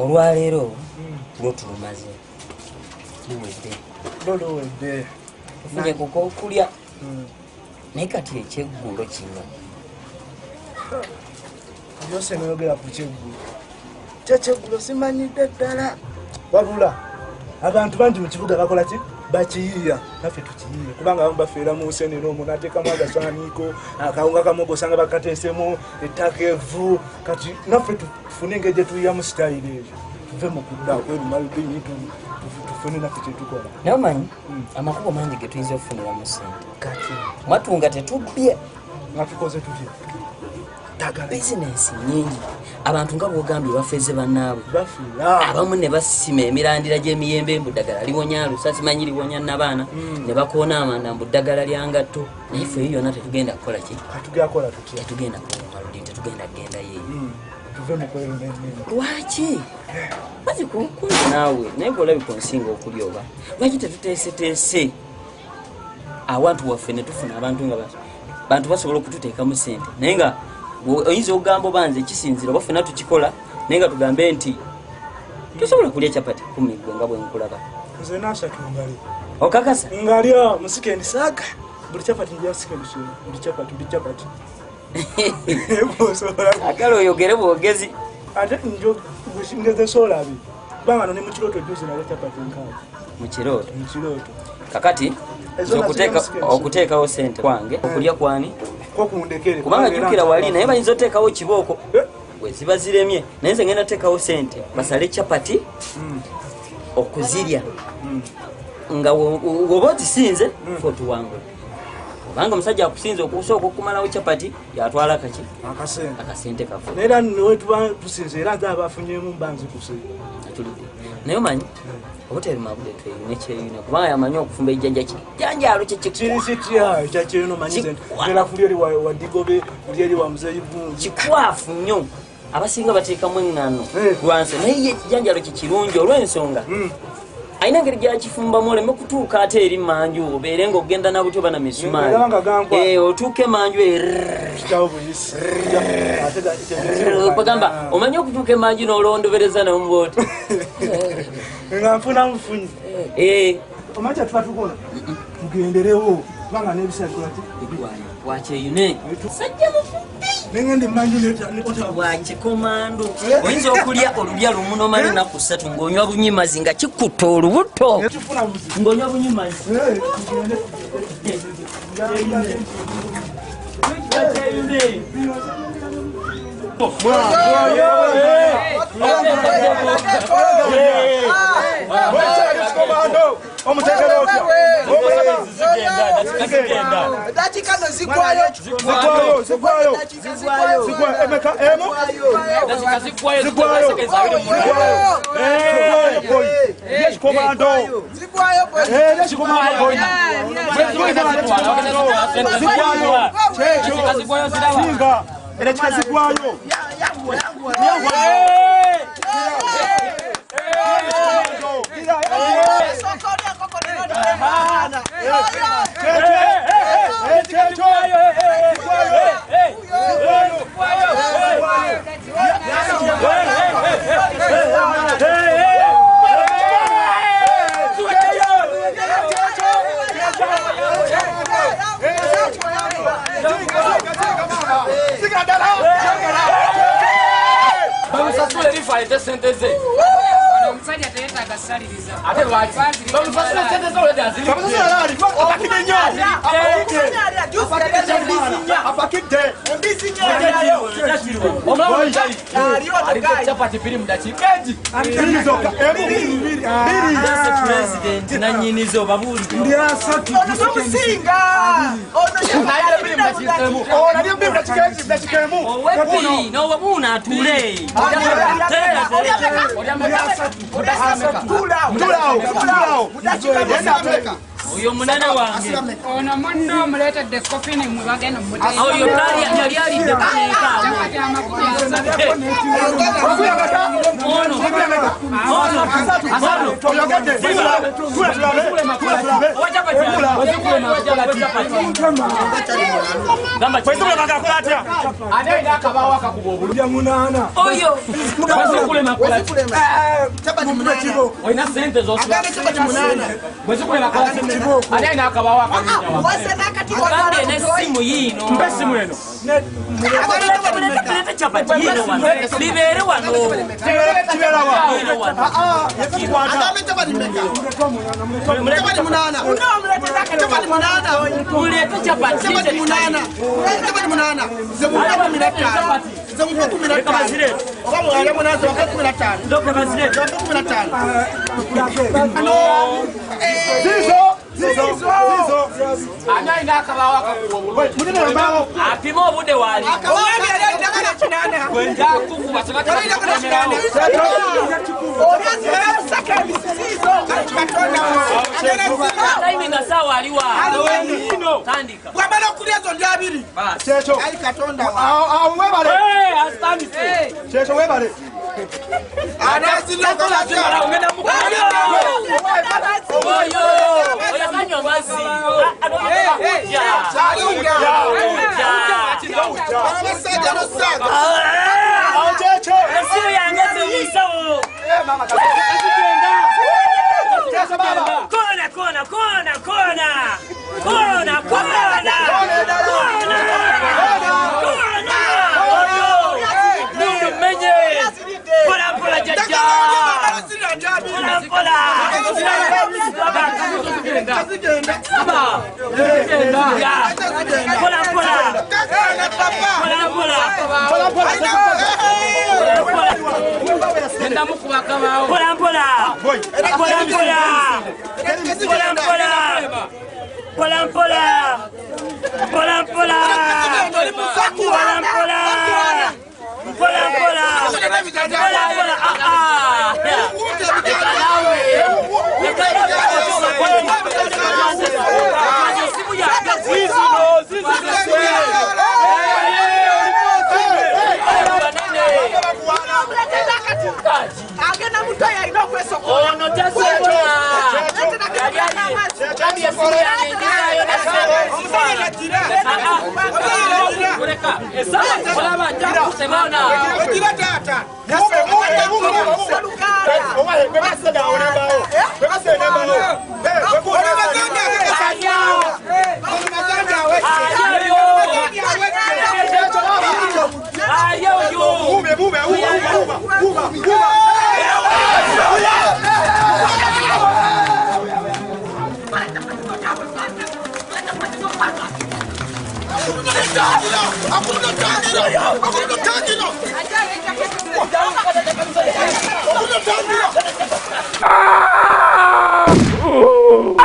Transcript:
olwaleero lwotulumaze luwedde lolowedde tufunye kukokulya naye kati ekyeggulo kino byose noyogera ku kyeggulo kyekyeggulu simanyidde ddala wabula abantu bangi mu kibuga bakola ki bakiyiiya naffe tukiyiiye kubanga abamu bafeera mu nsenero omuntu ateekamu agasaaniiko akawunga kamu ogosanga bakateesemu ettaka evvu kati naffe tufune engeri gye tuyiyamu sitayiro ebyo tuve mu kudda kwerumalubini tufune naffe kyetukola naye omanyi amakubo mangi ge tuyinza okufuniramu sente kati mwatunga tetubbye nga tukoze tutya bizinensi nyingi abantu nga bwogambye bafeeze bannaabwe bafiira abamu ne basima emirandira gy'emiyembe mbuddagala liwonya lusa simanyi liwonya nabaana ne bakoona amanda mbuddagala lyangatto naye ffe yonna tetugenda kukola ki katugakola tutya tetugenda kumaludini tetugenda kgenda yeeyo tuve mu kwerunenene lwaki mazi kunze naawe naye golabika onsinga okulya oba lwaki tetuteeseteese awantu waffe ne tufuna abantu nga bantu basobola okututeekamu sente naye nga oyinza okugamba obanze ekisinzira oba ffena tukikola naye nga tugambe nti tosobola kulya capati kumigwe nga bwenkulaba nze nasatu ngali okakasa ngalya musikendi saaga buli capati njasikendi buli capati agala oyogere bwogezi ate njo ngeze solabi kubanga no ne mukiroto juzi nalya capati nkaaga mukirooto kakati okuteekawo sente kwange okulya kwani kubanga jjukira wali naye bayinza oteekawo kibooko bweziba ziremye naye nze ngenda teekawo sente basale capati okuzirya nga woba ozisinze fe otuwangula kubanga omusajja akusinze okusooka okumalawo capati yatwala kaki akasente kafe naera newetuba tusinze era nze abafunyemu mbanzikuse atulidde naye omanyi hoteli mabude tweyune kyeyune kubanga yamanyi okufumba ejjanja kijanjalo kirikitya ekyakyeyuno manyize era kulyeri wa digobe kulyeri wa muzeyivu kikwafu nnyo abasinga bateekamu eŋŋano lwanse naye ekijanjalo kikirungi olw'ensonga ayina engeri gyakifumbamu oleme kutuuka ate eri manju obeere ng'ogenda nabutyo bana misumaali otuuke manju bagamba omanye okutuuka emanju n'olondobereza nomubooti nga nfuna mufunyi omanyi kyatuba tukola tugenderewo kubanga n'ebisakolati wakyeyune sajja nengende manju wakikomando oyinza okulya olulya lumu nomala ennaku 3 ng'onywa bunyimazi nga kikutta olubuto ng'onywa bunyimazi nanyinizo babuulire nowabuuna atule oyo munene wange ono munno omuleetedde kofini mwebagenda oyo yali alidde kuneeka Ah!